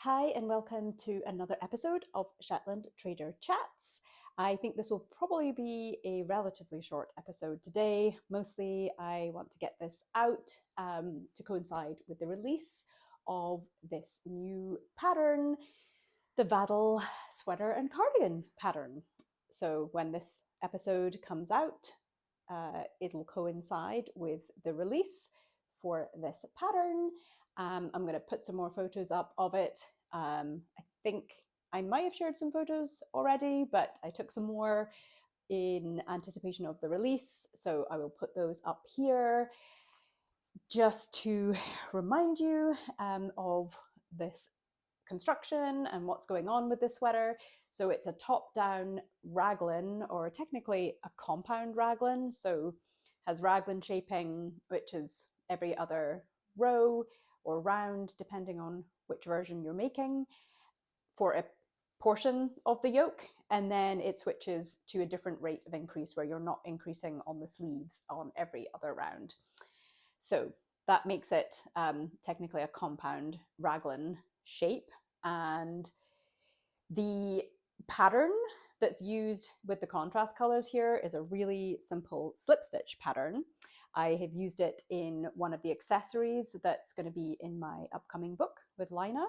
Hi and welcome to another episode of Shetland Trader Chats. I think this will probably be a relatively short episode today. Mostly I want to get this out to coincide with the release of this new pattern, the Vaddel Sweater and Cardigan pattern. So when this episode comes out, it'll coincide with the release for this pattern. I'm going to put some more photos up of it. I think I might have shared some photos already, but I took some more in anticipation of the release. So I will put those up here just to remind you of this construction and what's going on with this sweater. So it's a top-down raglan, or technically a compound raglan. So has raglan shaping, which is every other row or round, depending on which version you're making, for a portion of the yoke. And then it switches to a different rate of increase where you're not increasing on the sleeves on every other round. So that makes it technically a compound raglan shape. And the pattern that's used with the contrast colors here is a really simple slip stitch pattern. I have used it in one of the accessories that's going to be in my upcoming book with Lina,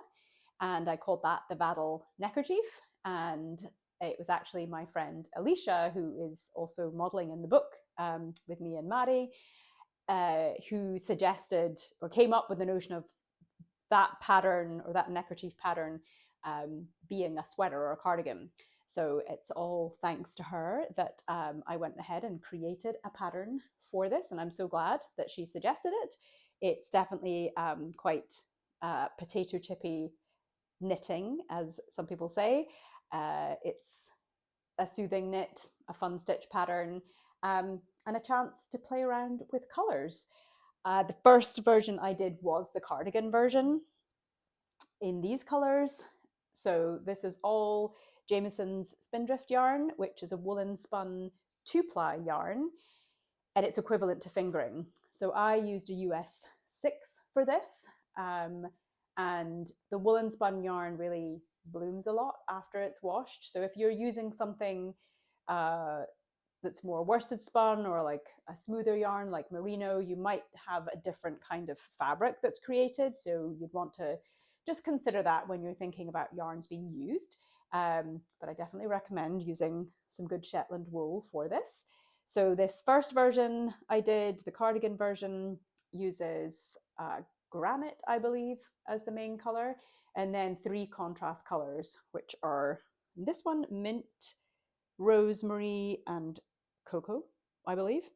and I called that the Vaddel neckerchief. And it was actually my friend Alicia, who is also modeling in the book with me and Maddie, who suggested or came up with the notion of that pattern, or that neckerchief pattern, being a sweater or a cardigan. So it's all thanks to her that I went ahead and created a pattern for this, and I'm so glad that she suggested it. It's definitely quite potato chippy knitting, as some people say. It's a soothing knit, a fun stitch pattern, and a chance to play around with colors. The first version I did was the cardigan version in these colors. So this is all Jamieson's spindrift yarn, which is a woolen spun 2-ply yarn, and it's equivalent to fingering. So I used a US 6 for this, and the woolen spun yarn really blooms a lot after it's washed. So if you're using something that's more worsted spun, or like a smoother yarn like merino, you might have a different kind of fabric that's created. So you'd want to just consider that when you're thinking about yarns being used. But I definitely recommend using some good Shetland wool for this. So this first version I did, the cardigan version, uses granite, I believe, as the main color, and then 3 contrast colors, which are this one, mint, rosemary, and cocoa, I believe.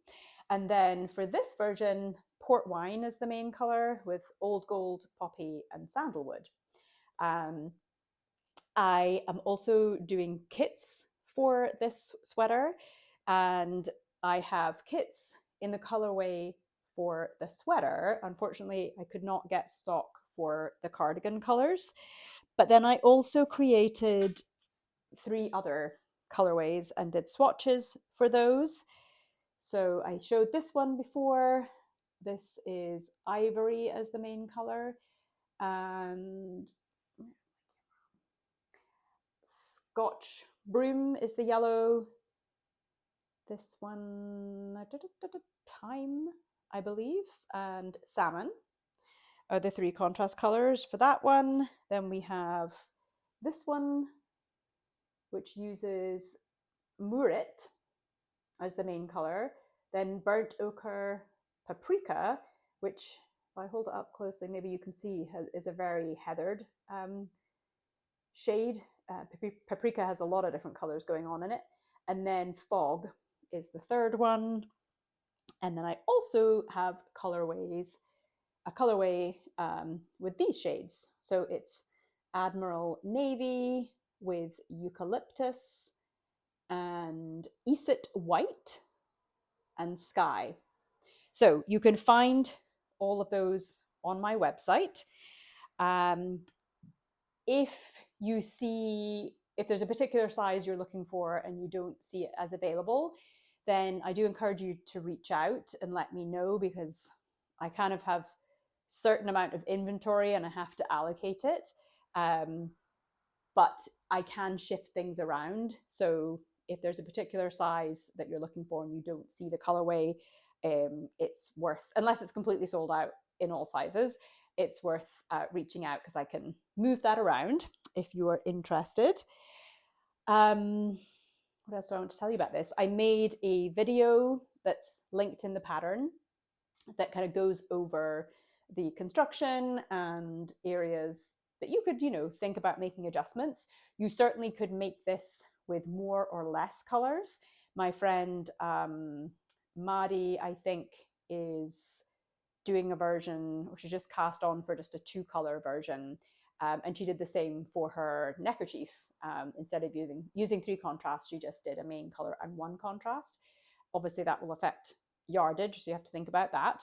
And then for this version, port wine is the main color, with old gold, poppy, and sandalwood. I am also doing kits for this sweater, and I have kits in the colorway for the sweater. Unfortunately, I could not get stock for the cardigan colors, but then I also created 3 other colorways and did swatches for those. So I showed this one before. This is ivory as the main color, and Scotch broom is the yellow. This one, thyme, I believe, and salmon are the 3 contrast colors for that one. Then we have this one, which uses murret as the main color. Then burnt ochre, paprika, which, if I hold it up closely, maybe you can see is a very heathered shade. Paprika has a lot of different colors going on in it. And then fog is the third one. And then I also have colorways, a colorway with these shades. So it's Admiral Navy with eucalyptus, and Eset white, and sky. So you can find all of those on my website. If you see, if there's a particular size you're looking for and you don't see it as available, then I do encourage you to reach out and let me know, because I kind of have a certain amount of inventory and I have to allocate it. but I can shift things around. So if there's a particular size that you're looking for and you don't see the colorway, it's worth, unless it's completely sold out in all sizes, it's worth reaching out, because I can move that around if you are interested. What else do I want to tell you about this? I made a video that's linked in the pattern that kind of goes over the construction and areas that you could, think about making adjustments. You certainly could make this with more or less colors. My friend Maddie, I think, is doing a version, or she just cast on for just a 2-color version, and she did the same for her neckerchief. Instead of using 3 contrasts, she just did a main color and 1 contrast. Obviously, that will affect yardage, so you have to think about that.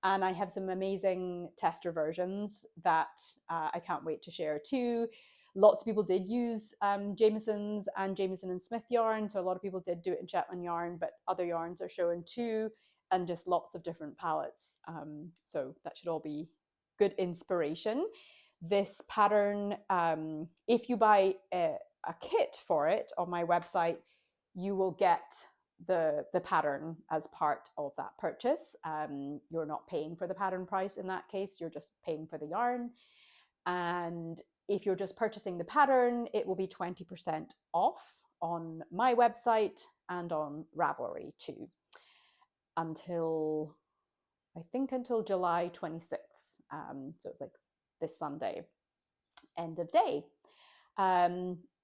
And I have some amazing tester versions that I can't wait to share too. Lots of people did use Jamieson's and Jamieson and Smith yarn, so a lot of people did do it in Shetland yarn, but other yarns are shown too, and just lots of different palettes. So that should all be good inspiration. This pattern, if you buy a kit for it on my website, you will get the pattern as part of that purchase. You're not paying for the pattern price in that case, you're just paying for the yarn. And if you're just purchasing the pattern, it will be 20% off on my website and on Ravelry too, until July 26th. So it's like this Sunday, end of day.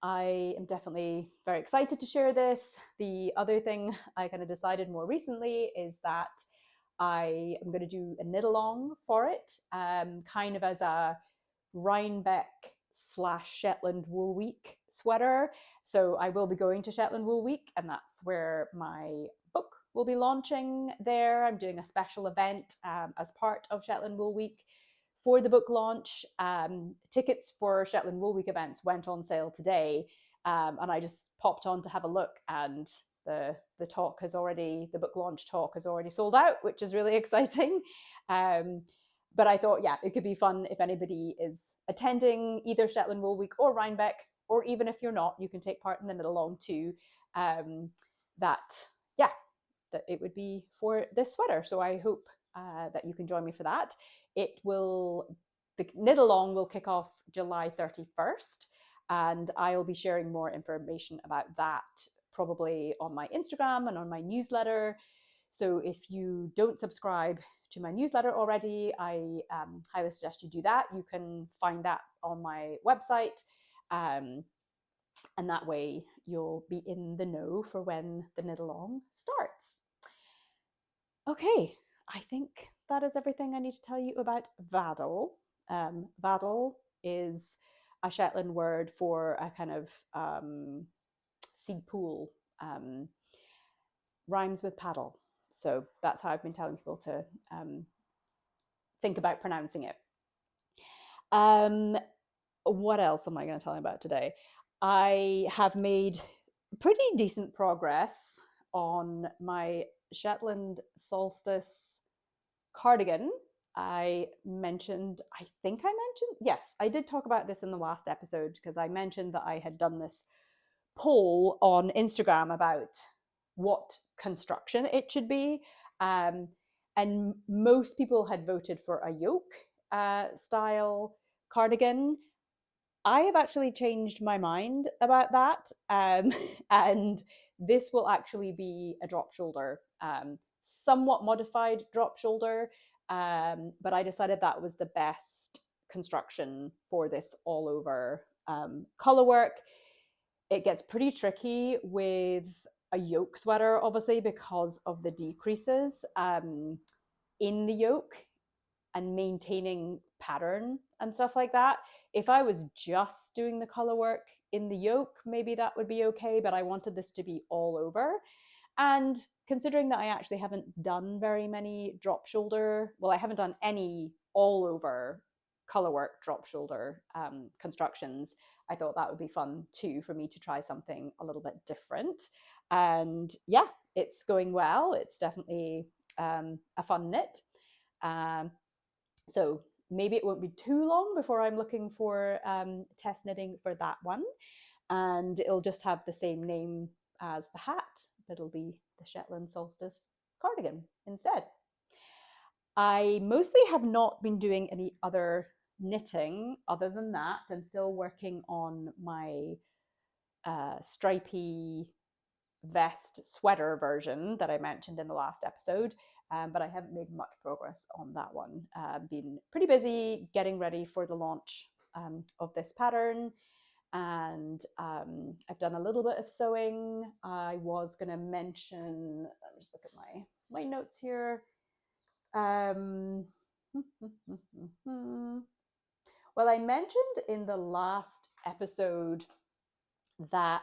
I am definitely very excited to share this. The other thing I kind of decided more recently is that I am going to do a knit along for it, kind of as a Rhinebeck / Shetland Wool Week sweater. So I will be going to Shetland Wool Week, and that's where my book will be launching there. I'm doing a special event as part of Shetland Wool Week for the book launch. Tickets for Shetland Wool Week events went on sale today, and I just popped on to have a look, and the book launch talk has already sold out, which is really exciting. But I thought, yeah, it could be fun if anybody is attending either Shetland Wool Week or Rhinebeck, or even if you're not, you can take part in the knit along too. That it would be for this sweater. So I hope that you can join me for that. The knit along will kick off July 31st, and I'll be sharing more information about that probably on my Instagram and on my newsletter. So if you don't subscribe to my newsletter already, I highly suggest you do that. You can find that on my website, and that way you'll be in the know for when the knit along starts. Okay, I think that is everything I need to tell you about Vaddel. Vaddel is a Shetland word for a kind of seed pool, rhymes with paddle. So that's how I've been telling people to think about pronouncing it. What else am I going to tell you about today? I have made pretty decent progress on my Shetland solstice cardigan. I think I mentioned, yes, I did talk about this in the last episode, because I mentioned that I had done this poll on Instagram about what construction it should be. And most people had voted for a yoke style cardigan. I have actually changed my mind about that. And this will actually be a drop shoulder, somewhat modified drop shoulder. But I decided that was the best construction for this all over color work. It gets pretty tricky with a yoke sweater, obviously, because of the decreases in the yoke and maintaining pattern and stuff like that. If I was just doing the color work in the yoke, maybe that would be okay, but I wanted this to be all over. And considering that I actually haven't done very many drop shoulder, well, I haven't done any all over color work drop shoulder constructions, I thought that would be fun too for me to try something a little bit different. And yeah, it's going well. It's definitely a fun knit. So maybe it won't be too long before I'm looking for test knitting for that one. And it'll just have the same name as the hat, but it'll be the Shetland Solstice Cardigan instead. I mostly have not been doing any other knitting other than that. I'm still working on my stripy vest sweater version that I mentioned in the last episode, but I haven't made much progress on that one. Been pretty busy getting ready for the launch of this pattern, and I've done a little bit of sewing. I was going to mention, let me just look at my notes here. Well, I mentioned in the last episode that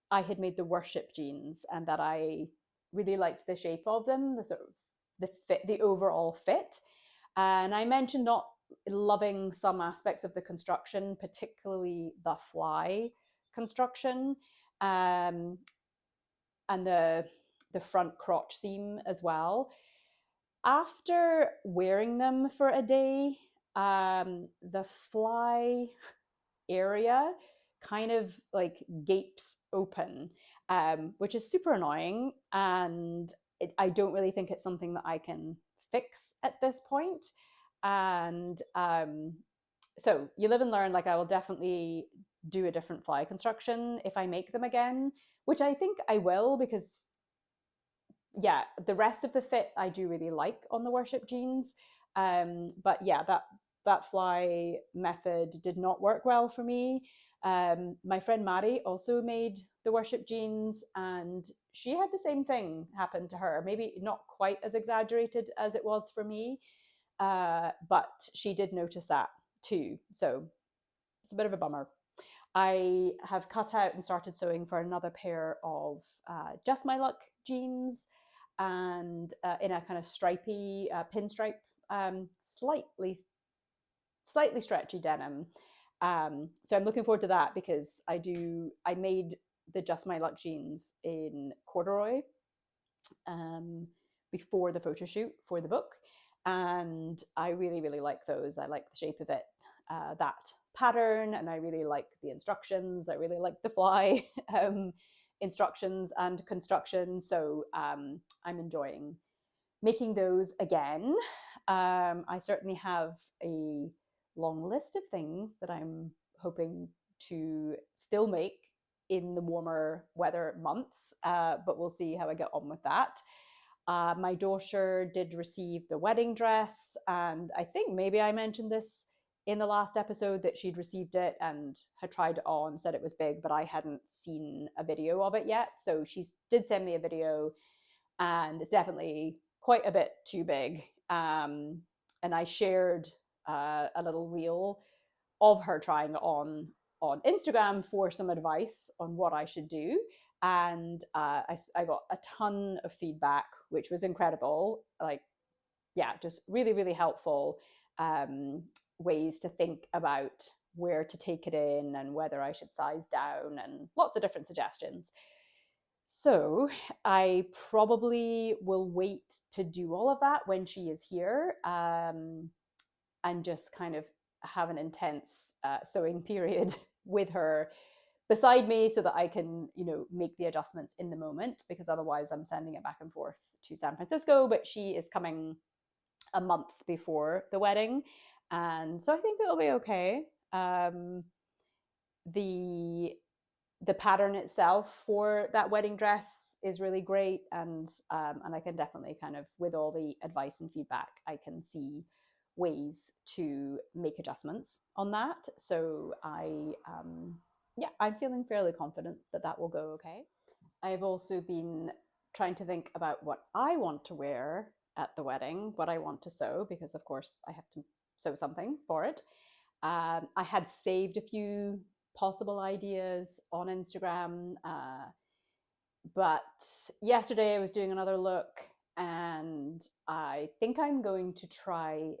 I had made the worship jeans and that I really liked the shape of them, the sort of the fit, the overall fit. And I mentioned not loving some aspects of the construction, particularly the fly construction, and the front crotch seam as well. After wearing them for a day, the fly area kind of like gapes open, which is super annoying. And I don't really think it's something that I can fix at this point. And so you live and learn. Like, I will definitely do a different fly construction if I make them again, which I think I will, because yeah, the rest of the fit I do really like on the worship jeans. But yeah, that fly method did not work well for me. My friend Maddie also made the worship jeans, and she had the same thing happen to her. Maybe not quite as exaggerated as it was for me, but she did notice that too. So it's a bit of a bummer. I have cut out and started sewing for another pair of Just My Luck jeans, and in a kind of stripy pinstripe, slightly stretchy denim. So I'm looking forward to that, because I made the Just My Luck jeans in corduroy before the photo shoot for the book, and I really, really like those. I like the shape of it, that pattern, and I really like the instructions. I really like the fly instructions and construction. So I'm enjoying making those again. I certainly have a long list of things that I'm hoping to still make in the warmer weather months, but we'll see how I get on with that. My daughter did receive the wedding dress, and I think maybe I mentioned this in the last episode that she'd received it and had tried it on, said it was big, but I hadn't seen a video of it yet. So she did send me a video, and it's definitely quite a bit too big. And I shared a little reel of her trying it on Instagram for some advice on what I should do. And I got a ton of feedback, which was incredible. Like, yeah, just really, really helpful ways to think about where to take it in and whether I should size down, and lots of different suggestions. So I probably will wait to do all of that when she is here, and just kind of have an intense sewing period with her beside me, so that I can, make the adjustments in the moment, because otherwise I'm sending it back and forth to San Francisco. But she is coming a month before the wedding, and so I think it'll be okay. The pattern itself for that wedding dress is really great, and I can definitely kind of, with all the advice and feedback, I can see ways to make adjustments on that. So I'm feeling fairly confident that that will go okay. I've also been trying to think about what I want to wear at the wedding, what I want to sew, because of course I have to sew something for it. I had saved a few possible ideas on Instagram, but yesterday I was doing another look, and I think I'm going to try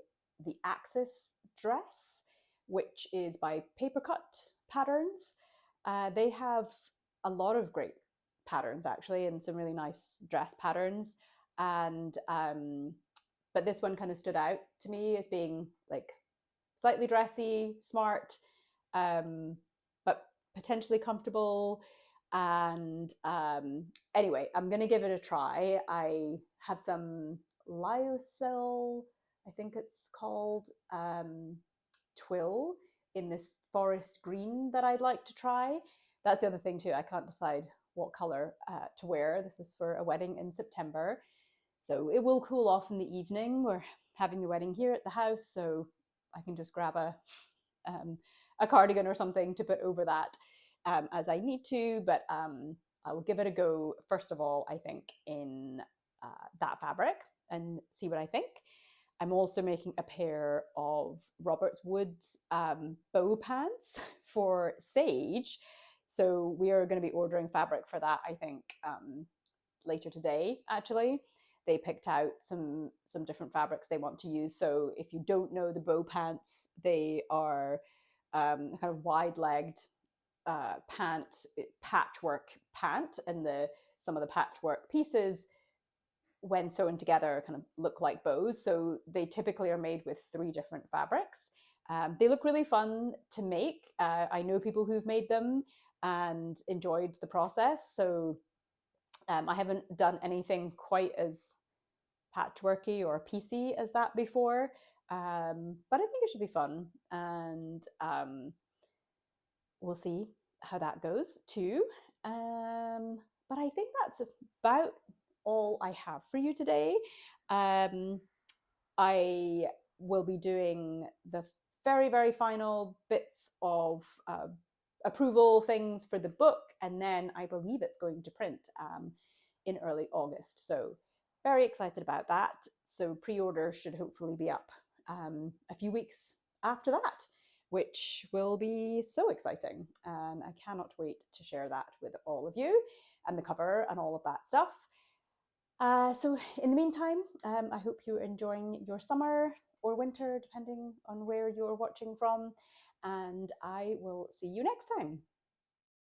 the Axis dress, which is by Papercut Patterns. They have a lot of great patterns, actually, and some really nice dress patterns. And but this one kind of stood out to me as being like slightly dressy, smart, but potentially comfortable. And anyway, I'm going to give it a try. I have some lyocell, I think it's called, twill in this forest green that I'd like to try. That's the other thing too. I can't decide what color to wear. This is for a wedding in September. So it will cool off in the evening. We're having the wedding here at the house, so I can just grab a cardigan or something to put over that as I need to. But I will give it a go, first of all, I think, in that fabric and see what I think. I'm also making a pair of Robert's Wood bow pants for Sage. So we are going to be ordering fabric for that, I think, later today, actually. They picked out some different fabrics they want to use. So if you don't know the bow pants, they are kind of wide-legged patchwork pant, and some of the patchwork pieces, when sewn together, kind of look like bows. So they typically are made with 3 different fabrics. They look really fun to make. I know people who've made them and enjoyed the process. So I haven't done anything quite as patchworky or piecey as that before, but I think it should be fun, and we'll see how that goes too. But I think that's about all I have for you today. I will be doing the very, very final bits of approval things for the book, and then I believe it's going to print in early August. So very excited about that. So pre-order should hopefully be up a few weeks after that, which will be so exciting. And I cannot wait to share that with all of you, and the cover and all of that stuff. So in the meantime, I hope you're enjoying your summer or winter, depending on where you're watching from. And I will see you next time.